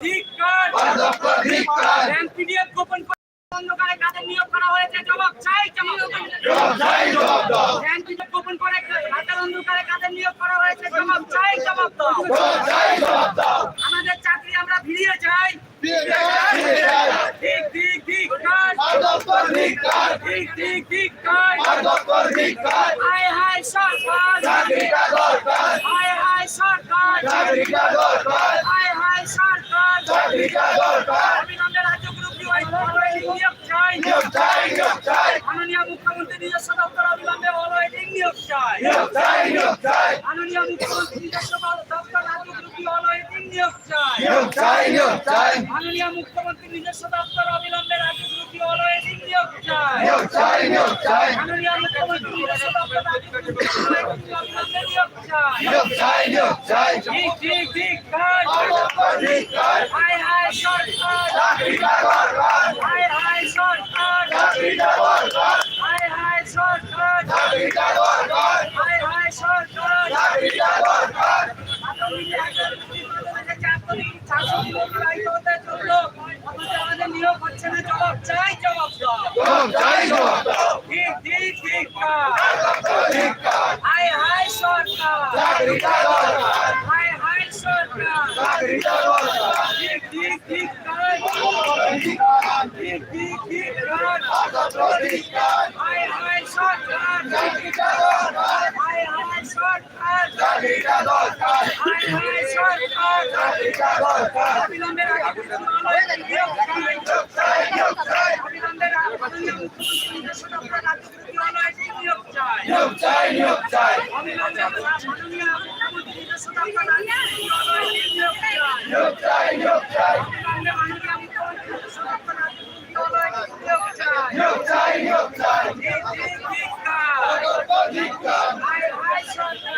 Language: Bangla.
ধিক্কার ব্যাংক পিডিএফ গোপন অন্ধকারে কাদের নিয়োগ করা হয়েছে জবাব চাই ব্যাংক পিডিএফ গোপন করে হাতের অন্ধকারে কাদের নিয়োগ করা হয়েছে জবাব চাই আমাদের চাকরি আমরা ফিরিয়ে চাই হায় সরকার হায় সরকার হায় সরকার অবিলম্বে রাজ্যগুলোকে নিয়োগ চাই মাননীয় মুখ্যমন্ত্রী নিজস্ব দপ্তর অবিলম্বে অলওয়েটিং নিয়োগ চাই মাননীয় মুখ্যমন্ত্রী নিজস্ব দপ্তর রাজ্যগুলোকে অলওয়েটিং নিয়োগ চাই মাননীয় মুখ্যমন্ত্রী নিজস্ব দপ্তর অবিলম্বে রাজ্যগুলোকে অলওয়েটিং নিয়োগ চাই মাননীয় মুখ্যমন্ত্রী নিজস্ব দপ্তর রাজ্যগুলোকে অলওয়েটিং নিয়োগ চাই ঠিক হায় সরকার হায় সরকার হায় সরকার হায় সরকার আমাদের নিয়োগ হচ্ছে না জবাব চাই ঠিক হায় সরকার হায় সরকার ঠিক হায় সরকার হায় সরকার হায় সরকার অবিলম্বে অবিলম্বে মাননীয় মুখ্যমন্ত্রী নিজস্ব দপ্তর রাজ্যগুলোকে অলওয়েটিং নিয়োগ চাই অবিলম্বে মাননীয় মুখ্যমন্ত্রী নিজস্ব দপ্তর রাজ্যগুলোকে অলওয়েটিং নিয়োগ চাই অবিলম্বে মাননীয় মুখ্যমন্ত্রী নিজস্ব দপ্তর রাজ্যগুলোকে অলওয়েটিং নিয়োগ চাই হায় সরকার